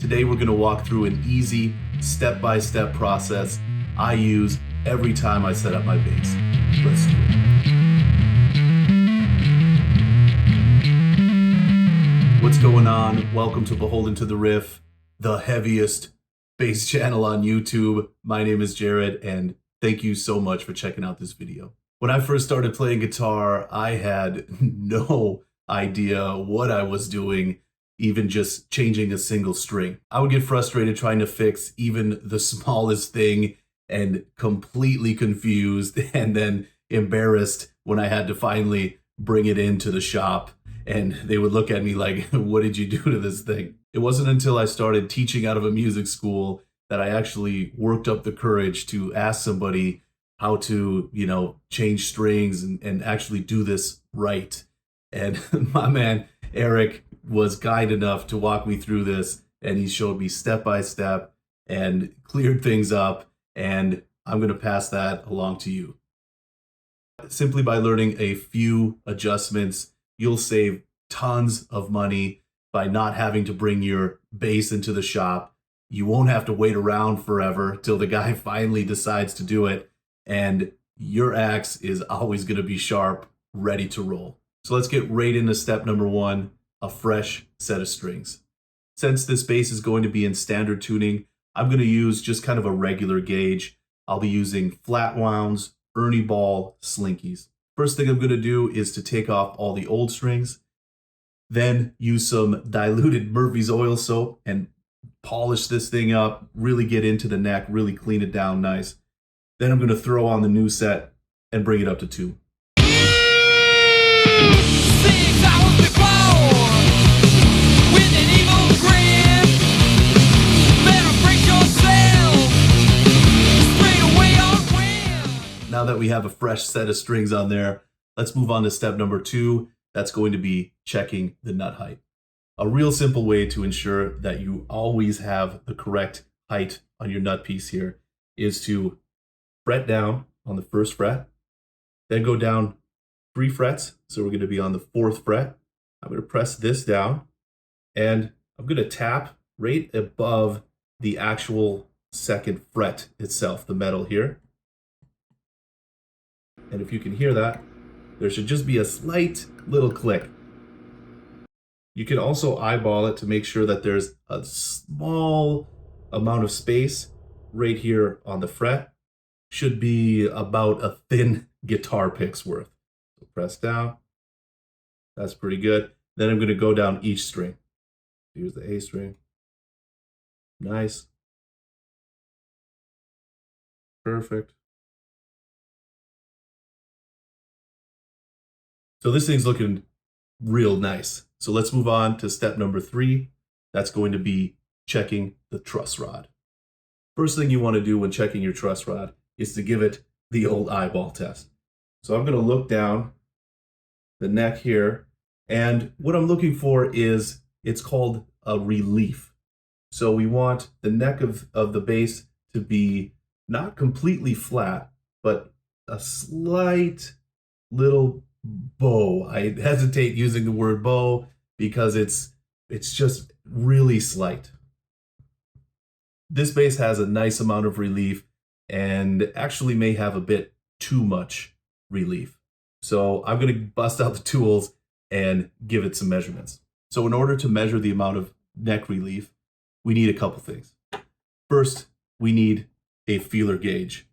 Today we're going to walk through an easy step-by-step process I use every time I set up my bass. Let's do it. What's going on? Welcome to Beholden to the Riff, the heaviest bass channel on YouTube. My name is Jered, and thank you so much for checking out this video. When I first started playing guitar, I had no idea what I was doing, even just changing a single string. I would get frustrated trying to fix even the smallest thing and completely confused and then embarrassed when I had to finally bring it into the shop and they would look at me like, what did you do to this thing? It wasn't until I started teaching out of a music school that I actually worked up the courage to ask somebody how to, change strings and actually do this right. And my man, Eric, was kind enough to walk me through this, and he showed me step by step and cleared things up, and I'm going to pass that along to you. Simply by learning a few adjustments, you'll save tons of money by not having to bring your bass into the shop. You won't have to wait around forever till the guy finally decides to do it, and your axe is always going to be sharp, ready to roll. So let's get right into step number one, a fresh set of strings. Since this bass is going to be in standard tuning, I'm going to use just kind of a regular gauge. I'll be using flat wounds, Ernie ball, slinkies. First thing I'm going to do is to take off all the old strings, then use some diluted Murphy's oil soap and polish this thing up, really get into the neck, really clean it down nice. Then I'm going to throw on the new set and bring it up to tune. Now that we have a fresh set of strings on there, let's move on to step number two. That's going to be checking the nut height. A real simple way to ensure that you always have the correct height on your nut piece here is to fret down on the first fret, then go down 3 frets. So we're going to be on the 4th fret. I'm going to press this down, and I'm going to tap right above the actual 2nd fret itself, the metal here. And if you can hear that, there should just be a slight little click. You can also eyeball it to make sure that there's a small amount of space right here on the fret. Should be about a thin guitar pick's worth. So press down. That's pretty good. Then I'm going to go down each string. Here's the A string. Nice. Perfect. So this thing's looking real nice. So let's move on to step number 3. That's going to be checking the truss rod. First thing you want to do when checking your truss rod is to give it the old eyeball test. So I'm going to look down the neck here, and what I'm looking for is, it's called a relief. So we want the neck of the bass to be not completely flat, but a slight little bow. I hesitate using the word bow because it's just really slight. This bass has a nice amount of relief and actually may have a bit too much relief. So I'm going to bust out the tools and give it some measurements. So in order to measure the amount of neck relief, we need a couple things. First, we need a feeler gauge.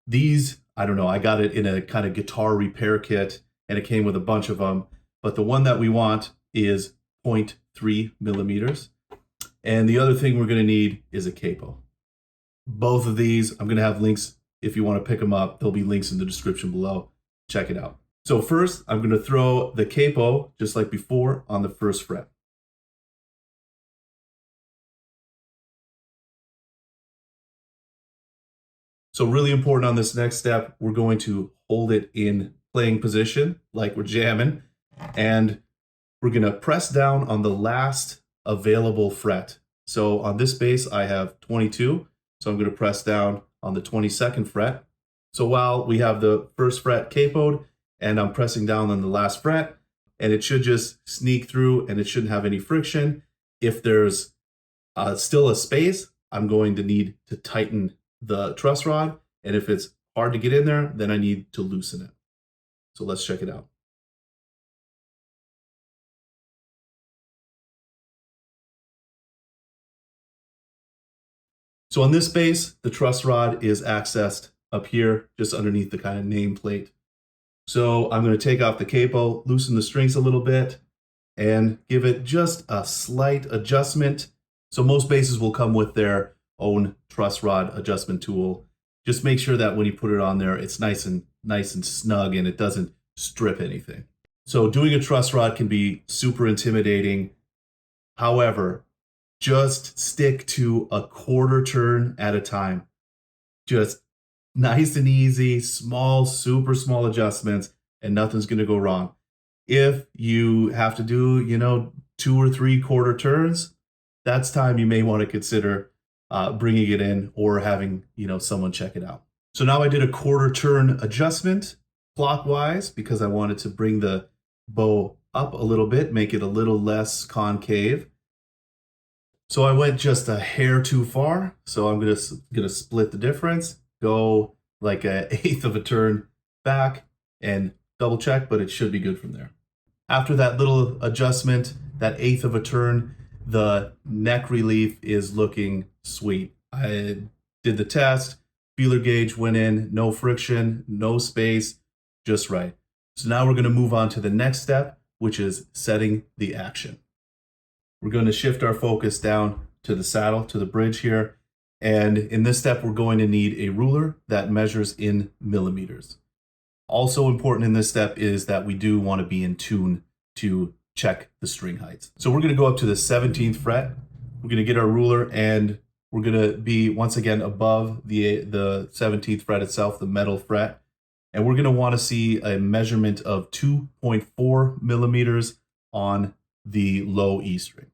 These, I don't know, I got it in a kind of guitar repair kit, and it came with a bunch of them, but the one that we want is 0.3 millimeters. And the other thing we're going to need is a capo. Both of these, I'm going to have links if you want to pick them up. There'll be links in the description below. Check it out. So first, I'm going to throw the capo, just like before, on the 1st fret. So really important on this next step, we're going to hold it in playing position, like we're jamming, and we're going to press down on the last available fret. So on this bass, I have 22, so I'm going to press down on the 22nd fret. So while we have the 1st fret capoed, and I'm pressing down on the last fret, and it should just sneak through and it shouldn't have any friction. If there's still a space, I'm going to need to tighten the truss rod. And if it's hard to get in there, then I need to loosen it. So let's check it out. So on this base, the truss rod is accessed up here, just underneath the kind of nameplate. So I'm going to take off the capo, loosen the strings a little bit, and give it just a slight adjustment. So most bases will come with their own truss rod adjustment tool. Just make sure that when you put it on there, it's nice and snug and it doesn't strip anything. So doing a truss rod can be super intimidating. However, just stick to a quarter turn at a time. Just nice and easy, small, super small adjustments, and nothing's going to go wrong. If you have to do, 2 or 3 quarter turns, that's time you may want to consider bringing it in or having, someone check it out. So now I did a quarter turn adjustment clockwise because I wanted to bring the bow up a little bit, make it a little less concave. So I went just a hair too far. So I'm gonna split the difference, go like 1/8 of a turn back and double check, but it should be good from there. After that little adjustment, that 1/8 of a turn, the neck relief is looking sweet. I did the test, feeler gauge went in, no friction, no space, just right. So now we're gonna move on to the next step, which is setting the action. We're going to shift our focus down to the saddle, to the bridge here. And in this step, we're going to need a ruler that measures in millimeters. Also important in this step is that we do want to be in tune to check the string heights. So we're going to go up to the 17th fret. We're going to get our ruler and we're going to be once again above the 17th fret itself, the metal fret. And we're going to want to see a measurement of 2.4 millimeters on the low E string.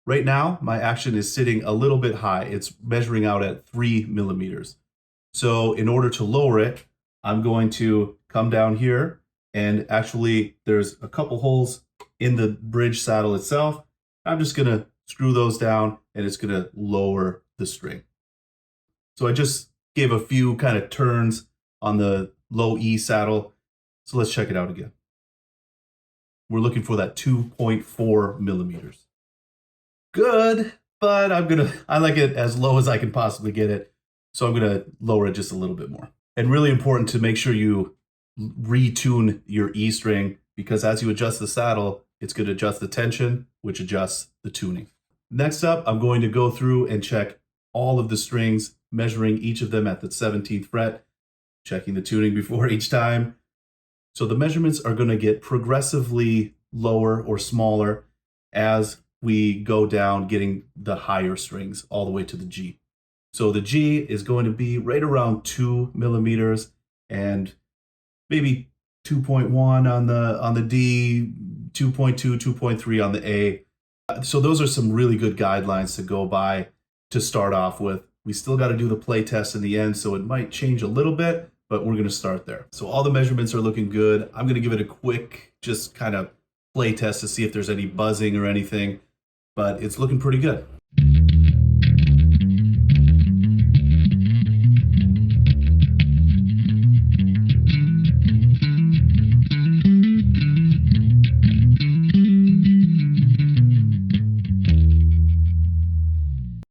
Right now, my action is sitting a little bit high. It's measuring out at 3 millimeters. So in order to lower it, I'm going to come down here and actually there's a couple holes in the bridge saddle itself. I'm just gonna screw those down and it's gonna lower the string. So I just gave a few kind of turns on the low E saddle. So let's check it out again. We're looking for that 2.4 millimeters. Good, but I like it as low as I can possibly get it. So I'm gonna lower it just a little bit more. And really important to make sure you retune your E string because as you adjust the saddle, it's gonna adjust the tension, which adjusts the tuning. Next up, I'm going to go through and check all of the strings, measuring each of them at the 17th fret, checking the tuning before each time. So the measurements are going to get progressively lower or smaller as we go down, getting the higher strings all the way to the G. So the G is going to be right around 2 millimeters and maybe 2.1 on the D, 2.2, 2.3 on the A. So those are some really good guidelines to go by to start off with. We still got to do the play test in the end, so it might change a little bit, but we're going to start there. So all the measurements are looking good. I'm going to give it a quick, just kind of play test to see if there's any buzzing or anything, but it's looking pretty good.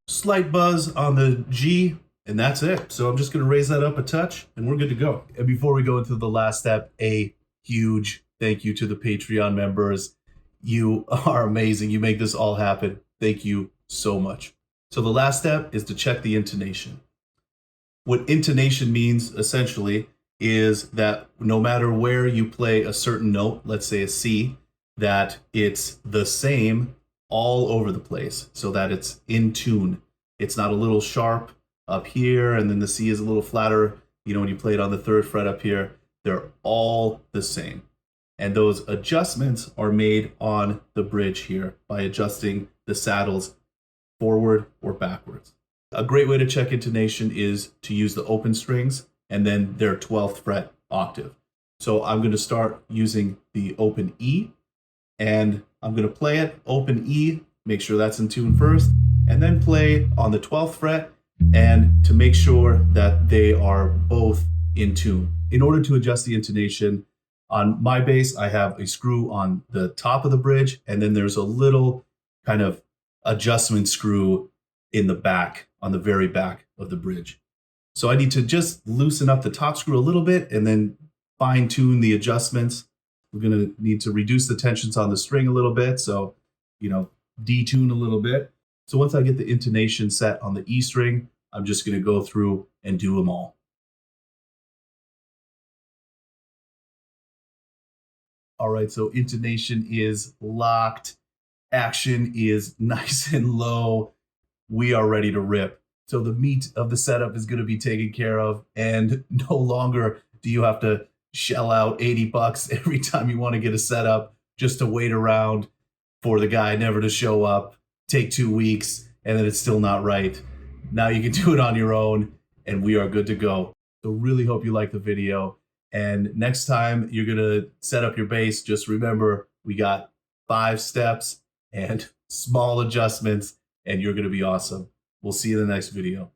Slight buzz on the G, and that's it. So I'm just going to raise that up a touch and we're good to go. And before we go into the last step, a huge thank you to the Patreon members. You are amazing. You make this all happen. Thank you so much. So the last step is to check the intonation. What intonation means essentially is that no matter where you play a certain note, let's say a C, that it's the same all over the place so that it's in tune. It's not a little sharp up here and then the C is a little flatter, when you play it on the 3rd fret up here. They're all the same. And those adjustments are made on the bridge here by adjusting the saddles forward or backwards. A great way to check intonation is to use the open strings and then their 12th fret octave. So I'm going to start using the open E and I'm going to play it open E, make sure that's in tune first, and then play on the 12th fret and to make sure that they are both in tune. In order to adjust the intonation, on my bass, I have a screw on the top of the bridge, and then there's a little kind of adjustment screw in the back, on the very back of the bridge. So I need to just loosen up the top screw a little bit and then fine tune the adjustments. We're gonna need to reduce the tensions on the string a little bit. So, detune a little bit. So once I get the intonation set on the E string, I'm just gonna go through and do them all. All right, so intonation is locked. Action is nice and low. We are ready to rip. So the meat of the setup is going to be taken care of, and no longer do you have to shell out 80 bucks every time you want to get a setup just to wait around for the guy never to show up, take 2 weeks, and then it's still not right. Now you can do it on your own, and we are good to go. So really hope you like the video. And next time you're going to set up your bass, just remember we got 5 steps and small adjustments, and you're going to be awesome. We'll see you in the next video.